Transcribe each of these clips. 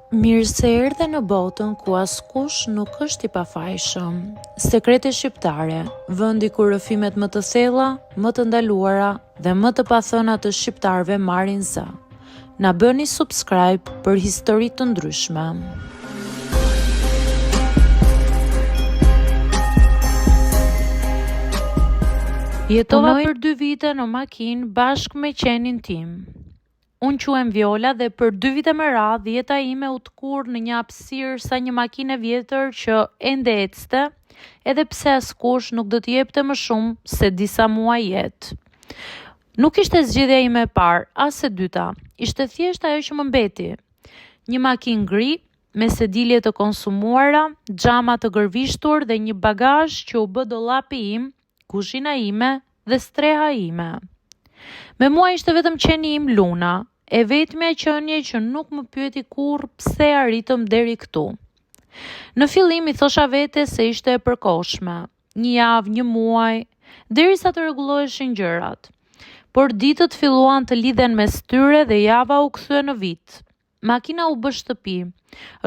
Mirë se erdhe në botën ku askush nuk është i pafajshëm. Sekrete shqiptare, vendi ku rrëfimet më të thella, më të ndaluara dhe më të pathëna të shqiptarëve marrin zë. Na bëni subscribe për histori të ndryshme. Jetova për 2 vite në makinë bashkë me qenin tim. Unë quhem Viola dhe për 2 vite me radhë jeta ime u tkur në një hapësirë sa një makinë e vjetër që ende ecte, edhe pse askush nuk do t'i jepte më shumë se disa muaj jetë. Nuk ishte zgjedhja ime e parë, as e dyta, ishte thjesht ajo që më mbeti. Një makinë gri, me sedilje të konsumuara, xhama të gërvishtur dhe një bagazh që u bë dollapi im, kuzhina ime dhe streha ime. Me mua ishte vetëm qeni im Luna, e vetmja qenie që nuk më pyeti kurrë pse arritëm deri këtu. Në fillim i thosha vete se ishte e përkohshme, 1 javë, 1 muaj, derisa të rregulloheshin gjërat. Por ditët filluan të lidhen mes tyre dhe java u kthye në vit. Makina u bë shtëpi,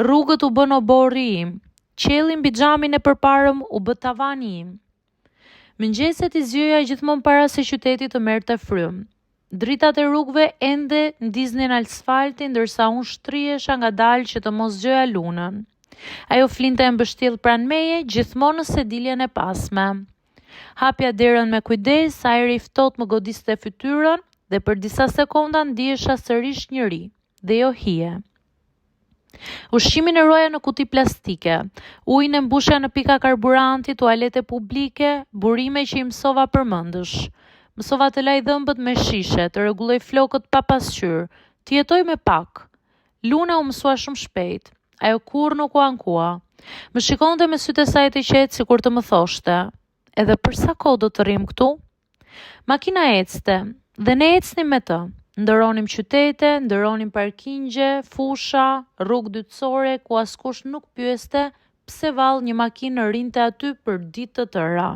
rrugët u bën oborri im, qielli mbi xhamin e përparëm u bë tavani im. Mëngjeset i zgjoja gjithmonë para se qyteti të merrte frymë. Dritat e rrugëve ende ndiznin asfaltin ndërsa unë shtrihesha ngadalë që të mos zgjoja Lunën. Ajo flinte e mbështjell pranë meje, gjithmonë në sediljen e pasme. Hapja derën me kujdes, ajri i ftohtë më godiste fytyrën dhe për disa sekonda ndihesha sërish njëri dhe jo hije. Ushqimin e roja në kuti plastike, ujin e mbushja në pika karburanti, tualete publike, burime që i mësova përmendësh. Mësova të laj dhëmbët me shishe, të rregulloj flokët pa pasqyrë, të jetoj me pak. Luna u mësua shumë shpejt, ajo kurrë nuk u ankua. Më shikonte me sytë e saj të qetë sikur të më thoshte, edhe për sa kohë do të rrim këtu? Makina ecte, dhe ne ecnim me të. Ndëronim qytete, ndëronim parkingje, fusha, rrugë dytësore ku askush nuk pyeste pse vallë një makinë rinte aty për ditë të tëra.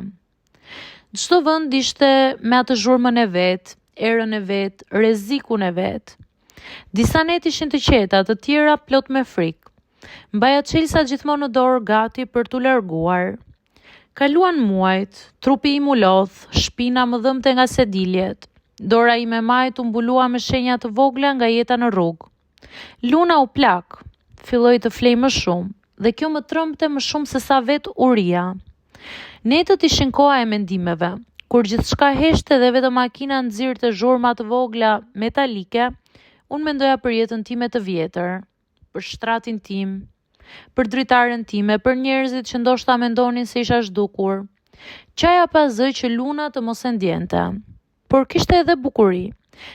Çdo vend ishte me atë zhurmën e vet, erën e vet, rrezikun e vet. Disa net ishin të qeta, të tjera plot me frikë. Mbaja çelësa gjithmonë në dorë gati për t'u larguar. Kaluan muajt, trupi im u lodh, shpina më dhëmte nga sediljet. Dora ime majt u mbulua me shenja të vogla nga jeta në rrugë. Luna u plak, filloi të flej më shumë, dhe kjo më trëmbte më shumë se sa vet uria. Netët ishin koha e mendimeve, kur gjithçka heshte dhe vetëm makina nxirrte zhurma të vogla metalike, unë mendoja për jetën time të vjetër, për shtratin tim, për dritaren time, për njerëzit që ndoshta mendonin se isha zhdukur. Qaja pa zë që Luna të mos e ndjente. Por kishte edhe bukuri.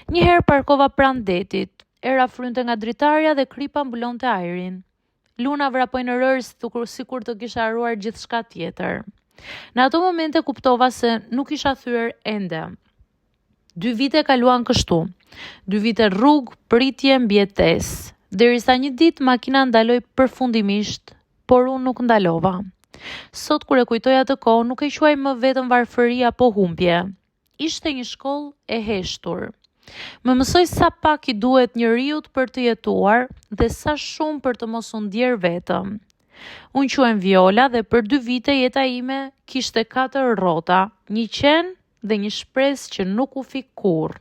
Njëherë parkova pranë detit, era frynte nga dritarja dhe kripa mbulonte ajrin. Luna vrapoi në rërë sikur të kisha harruar gjithçka tjetër. Në ato momente kuptova se nuk isha thyer ende. 2 vite kaluan kështu. 2 vite rrugë, pritje, mbijetesë. Derisa një ditë makina ndaloi përfundimisht, por unë nuk ndalova. Sot kur e kujtoj atë kohë, nuk e quaj më vetëm varfëri apo humbje. Ishte një shkollë e heshtur. Më mësoi sa pak i duhet njeriut për të jetuar dhe sa shumë për të mos u ndjer vetëm. Unë quhem Viola dhe për 2 vite jeta ime kishte 4 rrota, një qen dhe një shpresë që nuk u fik kurrë.